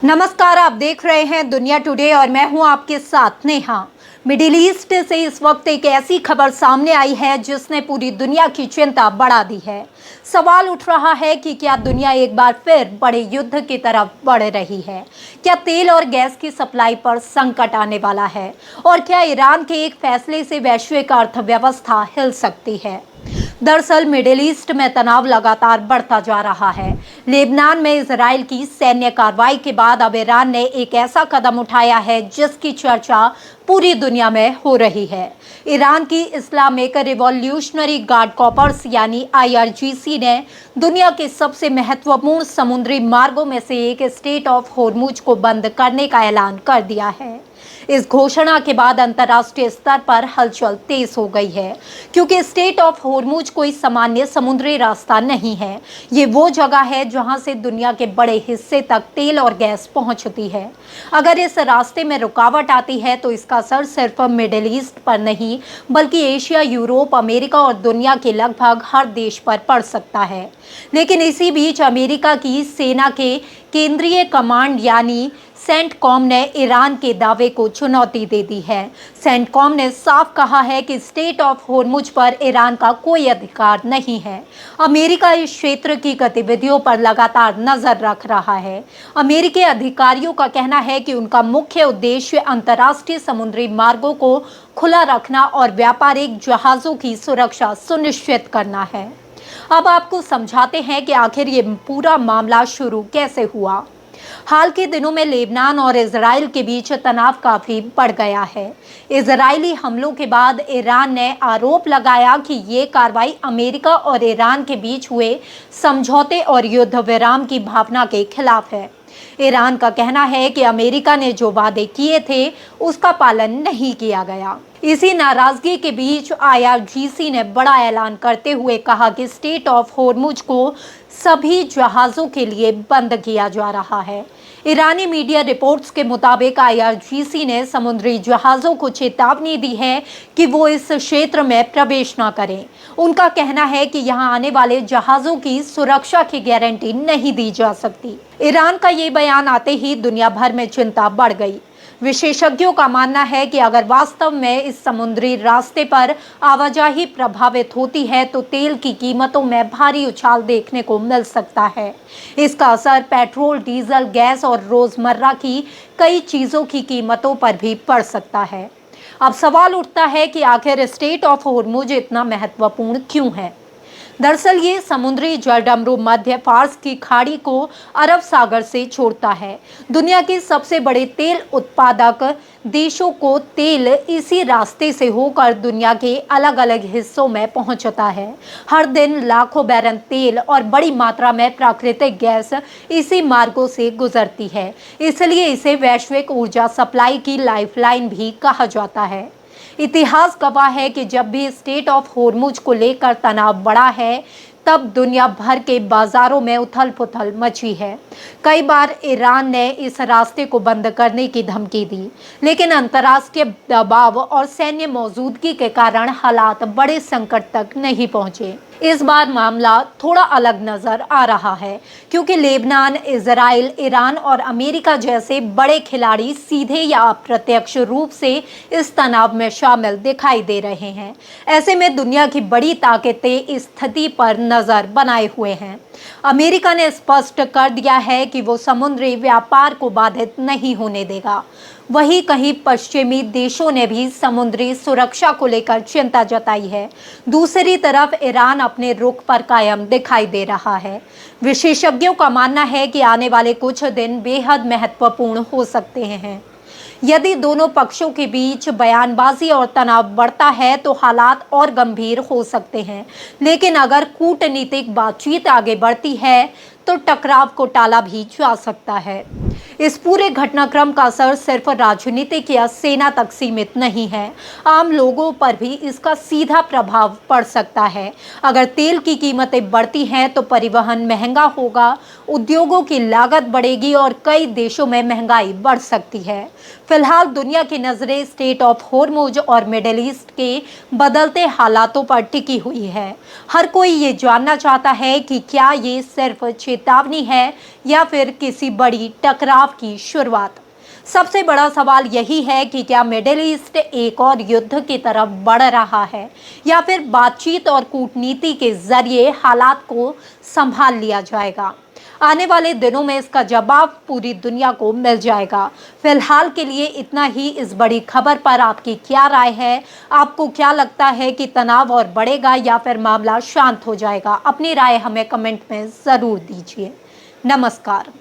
नमस्कार, आप देख रहे हैं दुनिया टुडे और मैं हूं आपके साथ नेहा। मिडिल ईस्ट से इस वक्त एक ऐसी खबर सामने आई है जिसने पूरी दुनिया की चिंता बढ़ा दी है। सवाल उठ रहा है कि क्या दुनिया एक बार फिर बड़े युद्ध की तरफ बढ़ रही है? क्या तेल और गैस की सप्लाई पर संकट आने वाला है? और क्या ईरान के एक फैसले से वैश्विक अर्थव्यवस्था हिल सकती है? दरअसल मिडिल ईस्ट में तनाव लगातार बढ़ता जा रहा है। लेबनान में इजराइल की सैन्य कार्रवाई के बाद अब ईरान ने एक ऐसा कदम उठाया है जिसकी चर्चा पूरी दुनिया में हो रही है। ईरान की इस्लामिक रिवॉल्यूशनरी गार्ड कॉर्प्स यानी IRGC ने दुनिया के सबसे महत्वपूर्ण समुद्री मार्गों में से एक स्ट्रेट ऑफ होर्मुज को बंद करने का ऐलान कर दिया है। इस घोषणा के बाद अंतर्राष्ट्रीय स्तर पर हलचल तेज हो गई है, क्योंकि स्ट्रेट ऑफ होर्मुज कोई सामान्य समुद्री रास्ता नहीं है। ये वो जगह है जहां से दुनिया के बड़े हिस्से तक तेल और गैस पहुंचती है। अगर इस रास्ते में रुकावट आती है तो इसका असर सिर्फ मिडिल ईस्ट पर नहीं बल्कि एशिया, यूरोप, अमेरिका और दुनिया के लगभग हर देश पर पड़ सकता है। लेकिन इसी बीच अमेरिका की सेना के केंद्रीय कमांड यानी सेंटकॉम ने ईरान के दावे को चुनौती दे दी है। सेंटकॉम ने साफ कहा है कि स्ट्रेट ऑफ होर्मुज पर ईरान का कोई अधिकार नहीं है। अमेरिका इस क्षेत्र की गतिविधियों पर लगातार नजर रख रहा है। अमेरिकी अधिकारियों का कहना है कि उनका मुख्य उद्देश्य अंतर्राष्ट्रीय समुद्री मार्गों को खुला रखना और व्यापारिक जहाजों की सुरक्षा सुनिश्चित करना है। अब आपको समझाते हैं कि आखिर ये पूरा मामला शुरू कैसे हुआ। हाल के दिनों में लेबनान और इजराइल के बीच तनाव काफी बढ़ गया है। इजरायली हमलों के बाद ईरान ने आरोप लगाया कि ये कार्रवाई अमेरिका और ईरान के बीच हुए समझौते और युद्ध विराम की भावना के खिलाफ है। ईरान का कहना है कि अमेरिका ने जो वादे किए थे उसका पालन नहीं किया गया। इसी नाराजगी के बीच IRGC ने बड़ा ऐलान करते हुए कहा कि स्ट्रेट ऑफ होर्मुज को सभी जहाजों के लिए बंद किया जा रहा है। ईरानी मीडिया रिपोर्ट्स के मुताबिक IRGC ने समुद्री जहाजों को चेतावनी दी है कि वो इस क्षेत्र में प्रवेश न करें। उनका कहना है कि यहां आने वाले जहाजों की सुरक्षा की गारंटी नहीं दी जा सकती। ईरान का ये बयान आते ही दुनिया भर में चिंता बढ़ गई। विशेषज्ञों का मानना है कि अगर वास्तव में इस समुद्री रास्ते पर आवाजाही प्रभावित होती है तो तेल की कीमतों में भारी उछाल देखने को मिल सकता है। इसका असर पेट्रोल, डीजल, गैस और रोजमर्रा की कई चीजों की कीमतों पर भी पड़ सकता है। अब सवाल उठता है कि आखिर स्ट्रेट ऑफ होर्मुज इतना महत्वपूर्ण क्यों है? दरअसल ये समुद्री जलडमरू मध्य फार्स की खाड़ी को अरब सागर से छोड़ता है। दुनिया के सबसे बड़े तेल उत्पादक देशों को तेल इसी रास्ते से होकर दुनिया के अलग अलग हिस्सों में पहुंचता है। हर दिन लाखों बैरल तेल और बड़ी मात्रा में प्राकृतिक गैस इसी मार्गों से गुजरती है। इसलिए इसे वैश्विक ऊर्जा सप्लाई की लाइफलाइन भी कहा जाता है। इतिहास गवाह है कि जब भी स्ट्रेट ऑफ होर्मुज को लेकर तनाव बढ़ा है तब दुनिया भर के बाजारों में उथल पुथल मची है। कई बार ईरान ने इस रास्ते को बंद करने की धमकी दी, लेकिन अंतर्राष्ट्रीय दबाव और सैन्य मौजूदगी के कारण हालात बड़े संकट तक नहीं पहुंचे। इस बार मामला थोड़ा अलग नजर आ रहा है, क्योंकि लेबनान, इजराइल, ईरान और अमेरिका जैसे बड़े खिलाड़ी सीधे या अप्रत्यक्ष रूप से इस तनाव में शामिल दिखाई दे रहे हैं। ऐसे में दुनिया की बड़ी ताकतें इस स्थिति पर नजर बनाए हुए हैं। अमेरिका ने स्पष्ट कर दिया है कि वो समुद्री व्यापार को बाधित नहीं होने देगा। वहीं कहीं पश्चिमी देशों ने भी समुद्री सुरक्षा को लेकर चिंता जताई है। दूसरी तरफ ईरान अपने रुख पर कायम दिखाई दे रहा है। विशेषज्ञों का मानना है कि आने वाले कुछ दिन बेहद महत्वपूर्ण हो सकते हैं। यदि दोनों पक्षों के बीच बयानबाजी और तनाव बढ़ता है तो हालात और गंभीर हो सकते हैं। लेकिन अगर कूटनीतिक बातचीत आगे बढ़ती है तो टकराव को टाला भी जा सकता है। इस पूरे घटनाक्रम का असर सिर्फ राजनीतिक या सेना तक सीमित नहीं है, आम लोगों पर भी इसका सीधा प्रभाव पड़ सकता है। अगर तेल की कीमतें बढ़ती हैं तो परिवहन महंगा होगा, उद्योगों की लागत बढ़ेगी और कई देशों में महंगाई बढ़ सकती है। फिलहाल दुनिया की नज़रें स्ट्रेट ऑफ होर्मुज और मिडिल ईस्ट के बदलते हालातों पर टिकी हुई है। हर कोई ये जानना चाहता है कि क्या ये सिर्फ चेतावनी है या फिर किसी बड़ी टकराव टकराव की शुरुआत। सबसे बड़ा सवाल यही है कि क्या मिडिल ईस्ट एक और युद्ध की तरफ बढ़ रहा है या फिर बातचीत और कूटनीति के जरिए हालात को संभाल लिया जाएगा। आने वाले दिनों में इसका जवाब पूरी दुनिया को मिल जाएगा। फिलहाल के लिए इतना ही इस बड़ी खबर पर आपकी क्या राय है? आपको क्या लगता है कि तनाव और बढ़ेगा या फिर मामला शांत हो जाएगा? अपनी राय हमें कमेंट में ज़रूर दीजिए। नमस्कार।